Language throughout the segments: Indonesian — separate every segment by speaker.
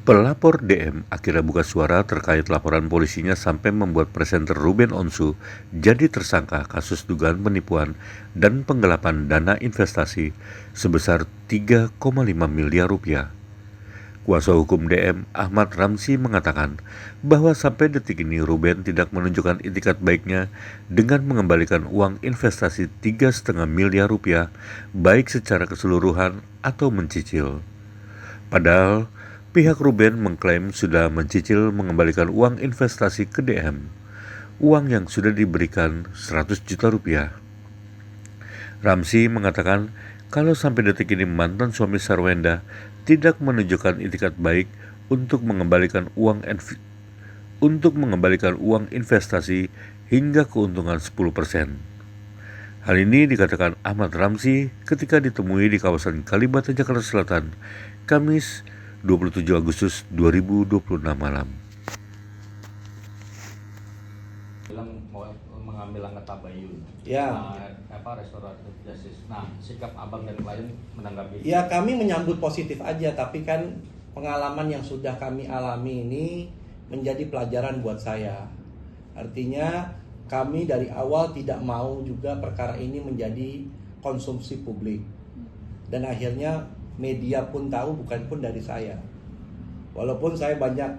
Speaker 1: Pelapor DM akhirnya buka suara terkait laporan polisinya sampai membuat presenter Ruben Onsu jadi tersangka kasus dugaan penipuan dan penggelapan dana investasi sebesar 3,5 miliar rupiah. Kuasa hukum DM Ahmad Ramzi mengatakan bahwa sampai detik ini Ruben tidak menunjukkan itikat baiknya dengan mengembalikan uang investasi 3,5 miliar rupiah baik secara keseluruhan atau mencicil. Padahal pihak Ruben mengklaim sudah mencicil mengembalikan uang investasi ke DM, uang yang sudah diberikan 100 juta rupiah. Ramzi mengatakan kalau sampai detik ini mantan suami Sarwenda tidak menunjukkan itikat baik untuk mengembalikan uang investasi hingga keuntungan 10%. Hal ini dikatakan Ahmad Ramzi ketika ditemui di kawasan Kalibata, Jakarta Selatan, Kamis 27 Agustus 2026 malam.
Speaker 2: Bilang mau mengambil langkah tabayun.
Speaker 3: Ya.
Speaker 2: Restoratif justice. Nah, sikap abang dan klien menanggapi.
Speaker 3: Ya, kami menyambut positif aja, tapi kan pengalaman yang sudah kami alami ini menjadi pelajaran buat saya. Artinya kami dari awal tidak mau juga perkara ini menjadi konsumsi publik. Dan akhirnya media pun tahu, bukan pun dari saya. Walaupun saya banyak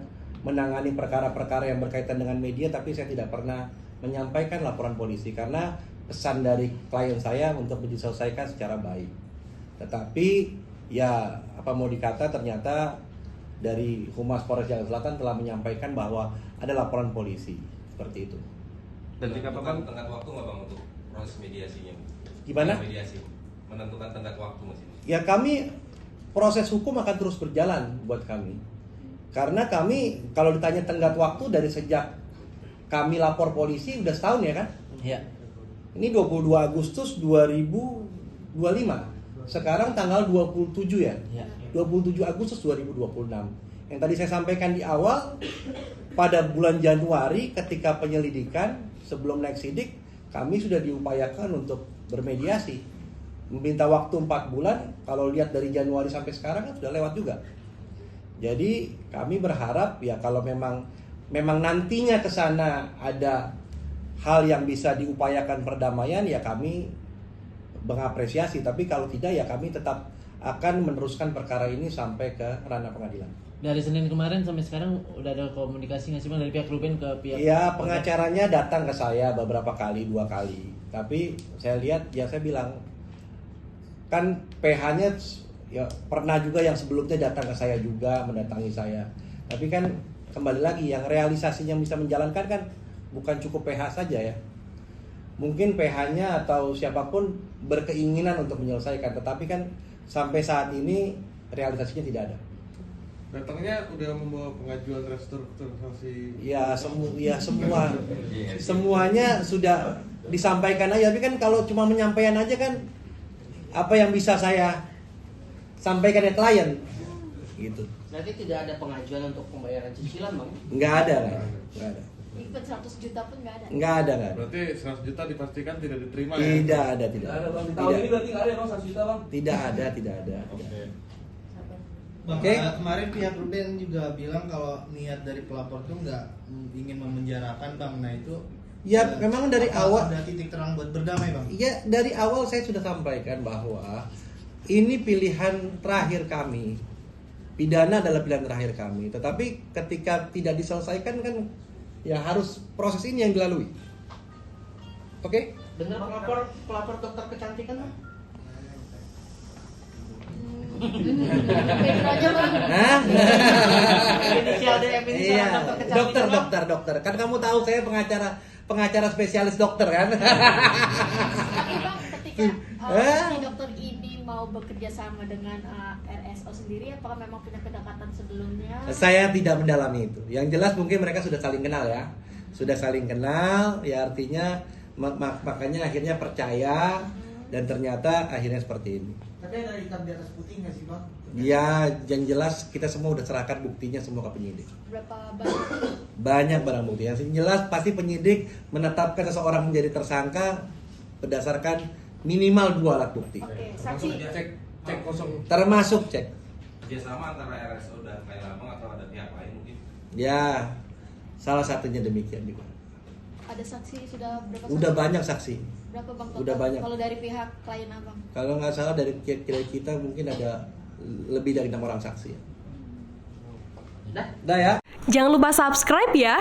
Speaker 3: menangani perkara-perkara yang berkaitan dengan media, tapi saya tidak pernah menyampaikan laporan polisi karena pesan dari klien saya untuk diselesaikan secara baik. Tetapi ya apa mau dikata, ternyata dari Humas Polres Jakarta Selatan telah menyampaikan bahwa ada laporan polisi seperti itu.
Speaker 4: Dan menentukan tenggat waktu nggak bang untuk proses mediasinya?
Speaker 3: Gimana?
Speaker 4: Mediasi menentukan tenggat waktu masih?
Speaker 3: Ya, kami proses hukum akan terus berjalan buat kami. Karena kami kalau ditanya tenggat waktu dari sejak kami lapor polisi udah setahun ya kan?
Speaker 5: Iya.
Speaker 3: Ini 22 Agustus 2025. Sekarang tanggal 27 ya?
Speaker 5: Iya.
Speaker 3: 27 Agustus 2026. Yang tadi saya sampaikan di awal, pada bulan Januari ketika penyelidikan sebelum naik sidik, kami sudah diupayakan untuk bermediasi. Meminta waktu 4 bulan, kalau lihat dari Januari sampai sekarang kan sudah lewat juga. Jadi kami berharap ya kalau memang nantinya ke sana ada hal yang bisa diupayakan perdamaian, ya kami mengapresiasi. Tapi kalau tidak ya kami tetap akan meneruskan perkara ini sampai ke ranah pengadilan.
Speaker 5: Dari Senin kemarin sampai sekarang udah ada komunikasi nggak sih bang dari pihak Ruben ke pihak?
Speaker 3: Ya, pengacaranya datang ke saya beberapa kali, 2 kali. Tapi saya lihat, ya saya bilang kan PH-nya ya pernah juga yang sebelumnya datang ke saya juga, mendatangi saya. Tapi kan kembali lagi yang realisasinya bisa menjalankan kan bukan cukup PH saja ya. Mungkin PH-nya atau siapapun berkeinginan untuk menyelesaikan, tetapi kan sampai saat ini realisasinya tidak ada.
Speaker 6: Datangnya udah membawa pengajuan restrukturisasi.
Speaker 3: Ya, semuanya sudah disampaikan aja. Tapi kan kalau cuma menyampaikan aja kan apa yang bisa saya sampaikan ke klien gitu.
Speaker 7: Berarti tidak ada pengajuan untuk pembayaran cicilan bang?
Speaker 3: Nggak ada.
Speaker 8: Ikut 100 juta pun nggak ada.
Speaker 3: Nggak ada.
Speaker 6: Berarti 100 juta dipastikan tidak diterima
Speaker 3: Tidak
Speaker 6: ya?
Speaker 3: ada.
Speaker 7: Bang. Tahun ini berarti nggak ada bang 100 juta bang?
Speaker 3: Tidak ada.
Speaker 6: Oke.
Speaker 9: Bang,
Speaker 3: Oke.
Speaker 9: kemarin pihak Ruben juga bilang kalau niat dari pelapor itu nggak ingin memenjarakan bang. Nah itu
Speaker 3: Ya, memang dari awal
Speaker 9: ada titik terang buat berdamai bang.
Speaker 3: ya dari awal saya sudah sampaikan bahwa ini pilihan terakhir kami. Pidana adalah pilihan terakhir kami. Tetapi ketika tidak diselesaikan kan ya harus proses ini yang dilalui. Oke?
Speaker 7: Benar pelapor dokter kecantikan bang?
Speaker 8: Pedro aja bang.
Speaker 3: Hah?
Speaker 7: Inisial DM ini
Speaker 3: Iya,
Speaker 7: dokter kecantikan bang?
Speaker 3: dokter. Kan kamu tahu saya pengacara spesialis dokter kan?
Speaker 8: Tapi bang, ketika
Speaker 3: Eh?
Speaker 8: si dokter ini mau bekerja sama dengan RSO sendiri, apakah memang punya kedekatan sebelumnya?
Speaker 3: Saya tidak mendalami itu. Yang jelas mungkin mereka sudah saling kenal ya. Sudah saling kenal, ya artinya makanya akhirnya percaya dan ternyata akhirnya seperti ini.
Speaker 9: Tapi ada hitam di atas putih nggak sih bang?
Speaker 3: Ya, yang jelas kita semua udah serahkan buktinya semua ke penyidik.
Speaker 8: Berapa banyak?
Speaker 3: Banyak barang bukti. Yang jelas pasti penyidik menetapkan seseorang menjadi tersangka berdasarkan minimal 2 alat bukti.
Speaker 8: Oke,
Speaker 4: Langsung
Speaker 8: saksi.
Speaker 4: aja cek kosong.
Speaker 3: Termasuk cek.
Speaker 4: Kerjasama antara RSO dan Khairul Abang atau ada kepada pihak lain mungkin.
Speaker 3: Ya, salah satunya demikian juga.
Speaker 8: Ada saksi sudah berapa?
Speaker 3: Udah
Speaker 8: saksi?
Speaker 3: banyak saksi.
Speaker 8: Berapa bang?
Speaker 3: Udah banyak.
Speaker 8: Kalau dari pihak klien abang?
Speaker 3: Kalau nggak salah dari kita mungkin ada lebih dari 6 orang saksi.
Speaker 7: Dah.
Speaker 3: Dah ya.
Speaker 10: Jangan lupa subscribe ya.